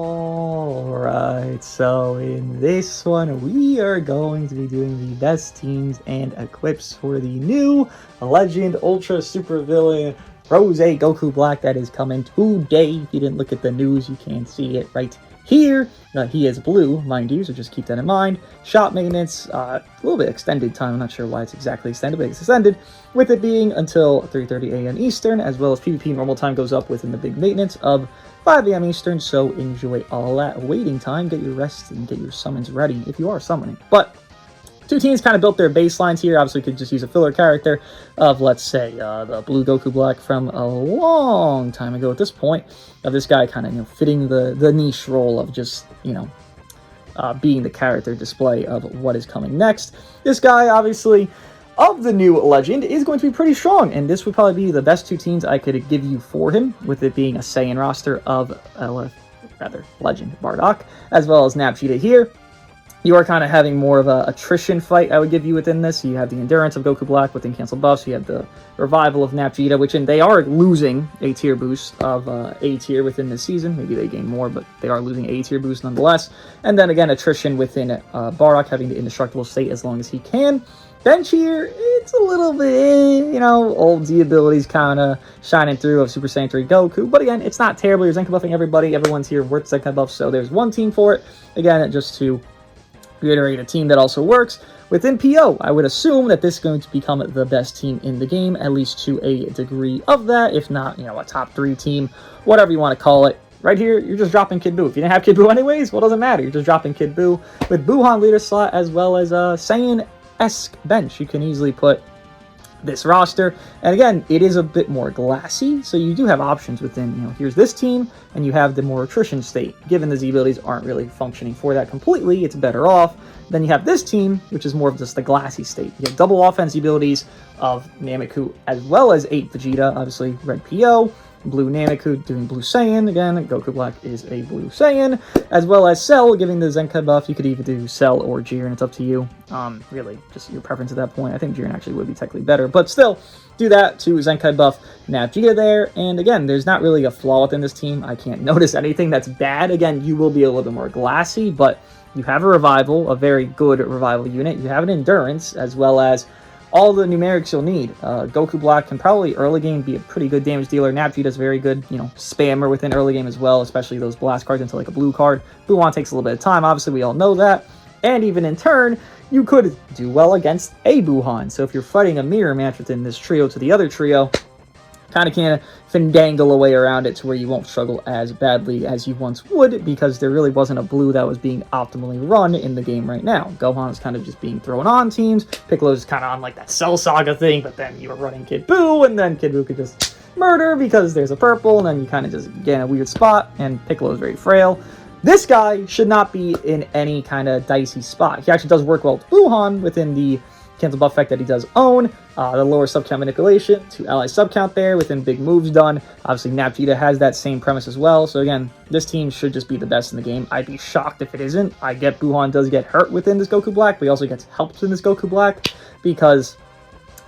Alright, so in this one we are going to be doing the best teams and equips for the new Legend Ultra Super Villain Rosé Goku Black that is coming today. If you didn't look at the news, you can see it right here. He is blue, mind you, so just keep that in mind. Shop maintenance, a little bit extended time. I'm not sure why it's exactly extended, but it's extended, with it being until 3:30 a.m. Eastern, as well as PvP normal time goes up within the big maintenance of 5 a.m. Eastern, so enjoy all that waiting time. Get your rest and get your summons ready if you are summoning. But two teams kind of built their baselines here. Obviously, could just use a filler character of, let's say, the blue Goku Black from a long time ago at this point, of this guy kind of, fitting the niche role of just, being the character display of what is coming next. This guy, obviously, of the new Legend, is going to be pretty strong, and this would probably be the best two teams I could give you for him, with it being a Saiyan roster of, Legend Bardock, as well as Napchita here. You are kind of having more of a attrition fight, I would give you, within this. You have the endurance of Goku Black within cancel buffs. You have the revival of Napchita, which they are losing a tier boost of A tier within this season. Maybe they gain more, but they are losing A tier boost nonetheless. And then again, attrition within Bardock, having the indestructible state as long as he can. Bench here, it's a little bit, old Z abilities kind of shining through of Super Saiyan 3 Goku. But again, it's not terrible. You're Zenkai buffing everybody. Everyone's here worth Zenkai buffs, so there's one team for it. Again, just to reiterate, a team that also works within PO. I would assume that this is going to become the best team in the game, at least to a degree of that, if not, a top 3 team, whatever you want to call it. Right here, you're just dropping Kid Buu. If you didn't have Kid Buu anyways, well, it doesn't matter. You're just dropping Kid Buu with Buuhan leader slot, as well as a Saiyan-esque bench. You can easily put this roster, and again, it is a bit more glassy, so you do have options within, here's this team, and you have the more attrition state. Given the Z abilities aren't really functioning for that completely, it's better off. Then you have this team, which is more of just the glassy state. You have double offense abilities of Nameku, as well as 8 Vegeta, obviously red PO, blue Nameku doing blue Saiyan. Again, Goku Black is a blue Saiyan, as well as Cell giving the Zenkai buff. You could either do Cell or Jiren, it's up to you. Really, just your preference at that point. I think Jiren actually would be technically better, but still, do that to Zenkai buff Napchita there. And again, there's not really a flaw within this team. I can't notice anything that's bad. Again, you will be a little bit more glassy, but you have a revival, a very good revival unit. You have an endurance, as well as all the numerics you'll need. Goku Black can probably early game be a pretty good damage dealer. Napchita's very good, spammer within early game as well, especially those blast cards into like a blue card. Buuhan takes a little bit of time, obviously we all know that. And even in turn, you could do well against a Buuhan. So if you're fighting a mirror match within this trio to the other trio, kind of finagle a way around it to where you won't struggle as badly as you once would, because there really wasn't a blue that was being optimally run in the game right now. Gohan is kind of just being thrown on teams. Piccolo's kind of on like that Cell Saga thing, but then you were running Kid Buu, and then Kid Buu could just murder because there's a purple, and then you kind of just get in a weird spot, and Piccolo is very frail. This guy should not be in any kind of dicey spot. He actually does work well with Buuhan within the cancel buff effect that he does own, the lower subcount manipulation to ally subcount there within big moves done. Obviously, Napchita has that same premise as well. So again, this team should just be the best in the game. I'd be shocked if it isn't. I get Buuhan does get hurt within this Goku Black, but he also gets helped in this Goku Black, because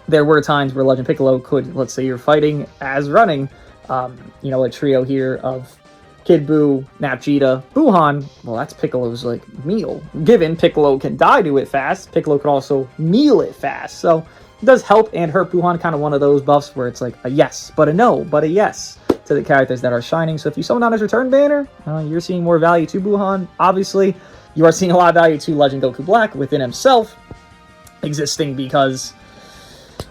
there were times where Legend Piccolo could, let's say you're fighting as running, a trio here of Kid Buu, Napchita, Buuhan. Well, that's Piccolo's meal. Given Piccolo can die to it fast, Piccolo could also meal it fast. So it does help and hurt Buuhan, kind of one of those buffs where it's like a yes, but a no, but a yes to the characters that are shining. So if you summon on his return banner, you're seeing more value to Buuhan. Obviously, you are seeing a lot of value to Legend Goku Black within himself existing, because,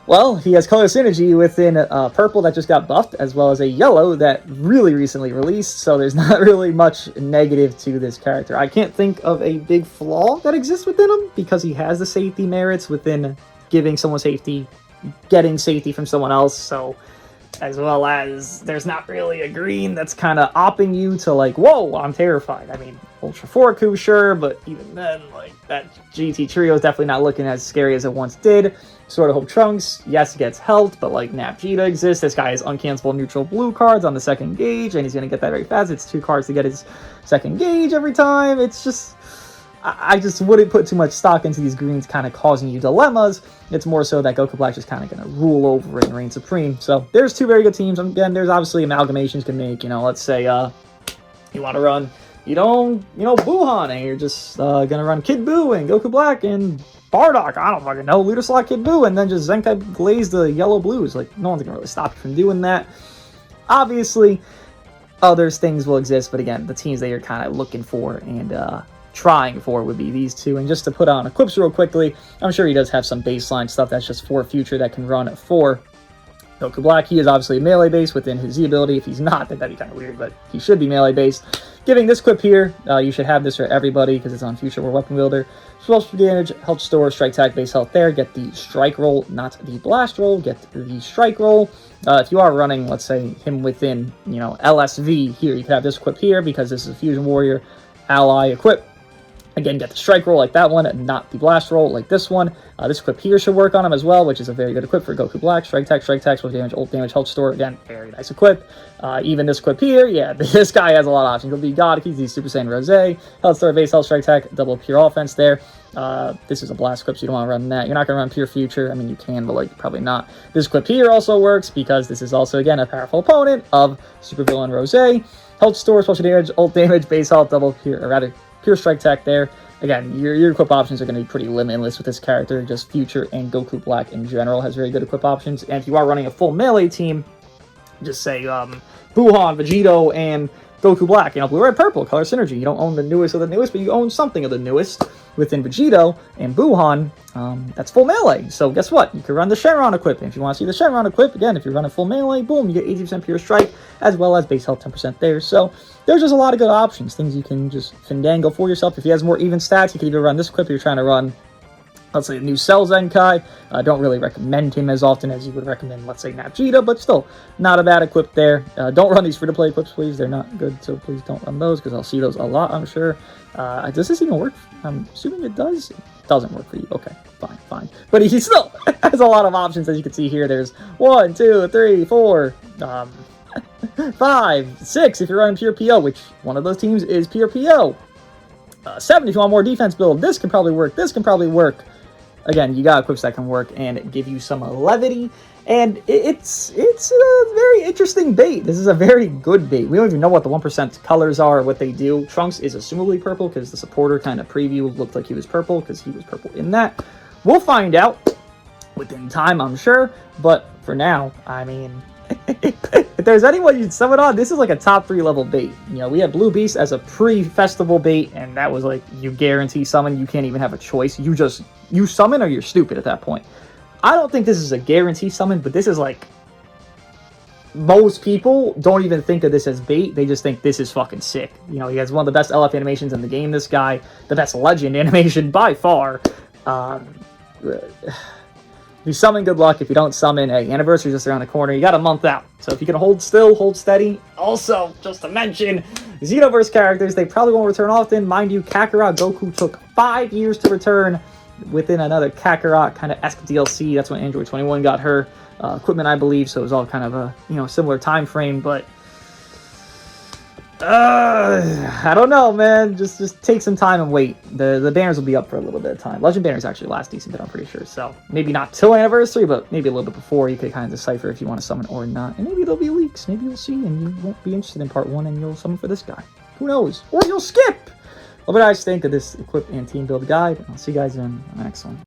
well, he has color synergy within purple that just got buffed, as well as a yellow that really recently released, so there's not really much negative to this character. I can't think of a big flaw that exists within him, because he has the safety merits within giving someone safety, getting safety from someone else, so as well as there's not really a green that's kind of opping you to whoa, I'm terrified. I mean, Ultra Forku, sure, but even then, that GT trio is definitely not looking as scary as it once did. Sort of Hope Trunks, yes, gets helped, but Napchita exists. This guy has uncancelable neutral blue cards on the second gauge, and he's going to get that very fast. It's 2 cards to get his second gauge every time. It's just, I just wouldn't put too much stock into these greens kind of causing you dilemmas. It's more so that Goku Black is kind of going to rule over and reign supreme. So there's 2 very good teams. Again, there's obviously amalgamations you can make. Let's say You want to run, Buuhan, and you're just gonna run Kid Buu and Goku Black and Bardock. I don't fucking know, Leader Slot Kid Buu, and then just Zenkai glaze the yellow blues. Like, no one's gonna really stop you from doing that. Obviously, other things will exist, but again, the teams that you're kind of looking for and trying for would be these two. And just to put on equips real quickly, I'm sure he does have some baseline stuff that's just for future that can run for Goku Black. He is obviously melee based within his Z ability. If he's not, then that'd be kind of weird, but he should be melee based. Giving this equip here, you should have this for everybody because it's on Future War Weapon Builder. Spell damage, health store, strike attack, base health there. Get the strike roll, not the blast roll. Get the strike roll. If you are running, let's say, him within, LSV here, you could have this equip here because this is a Fusion Warrior ally equip. Again, get the strike roll like that one, not the blast roll like this one. This equip here should work on him as well, which is a very good equip for Goku Black. Strike attack, special damage, ult damage, health store. Again, very nice equip. Even this equip here, yeah, this guy has a lot of options. He'll be God, he's the Super Saiyan Rosé. Health store, base health, strike attack, double pure offense there. This is a blast equip, so you don't want to run that. You're not going to run pure future. I mean, you can, but probably not. This equip here also works because this is also, again, a powerful opponent of Supervillain Rosé. Health store, special damage, ult damage, base health, double pure, or rather, pure strike attack there. Again, your equip options are going to be pretty limitless with this character. Just Future and Goku Black in general has very good equip options. And if you are running a full melee team, just say Buuhan, Vegito, and Goku Black. Blue, red, purple, color synergy. You don't own the newest of the newest, but you own something of the newest within Vegito and Buuhan. That's full melee. So guess what? You can run the Shenron equip. And if you want to see the Shenron equip, again, if you're running full melee, boom, you get 80% pure strike, as well as base health 10% there. So there's just a lot of good options, things you can just fandangle for yourself. If he has more even stats, you can either run this equip if you're trying to run, let's say, a new Cell Zenkai. Don't really recommend him as often as you would recommend, let's say, Vegeta, but still, not a bad equip there. Don't run these free-to-play equips, please. They're not good, so please don't run those, because I'll see those a lot, I'm sure. Does this even work? I'm assuming it does. It doesn't work for you. Okay, fine. But he still has a lot of options, as you can see here. There's 1, 2, 3, 4, 5, 6 if you're running pure PO, which one of those teams is pure PO. 7 if you want more defense build. This can probably work. This can probably work. Again, you got equips that can work and give you some levity, and it's a very interesting bait. This is a very good bait. We don't even know what the 1% colors are or what they do. Trunks is assumably purple because the supporter kind of preview looked like he was purple because he was purple in that. We'll find out within time, I'm sure, but for now, I mean, if there's anyone you'd summon on, this is like a top 3 level bait. We had Blue Beast as a pre-festival bait, and that was like, you guarantee summon, you can't even have a choice. You summon or you're stupid at that point. I don't think this is a guarantee summon, but this is like, most people don't even think of this as bait. They just think this is fucking sick. He has one of the best LF animations in the game, this guy. The best legend animation by far. If you summon, good luck. If you don't summon, hey, anniversary's just around the corner. You got a month out. So if you can hold still, hold steady. Also, just to mention, Xenoverse characters, they probably won't return often. Mind you, Kakarot Goku took 5 years to return within another Kakarot kind of esque DLC. That's when Android 21 got her equipment, I believe. So it was all kind of a similar time frame. But I don't know, man. Just take some time and wait. The banners will be up for a little bit of time. Legend banners actually last decent bit, I'm pretty sure. So maybe not till anniversary, but maybe a little bit before. You could kind of decipher if you want to summon or not. And maybe there'll be leaks. Maybe you'll see and you won't be interested in part 1 and you'll summon for this guy. Who knows? Or you'll skip. What do you guys think of this equip and team build guide? I'll see you guys in the next one.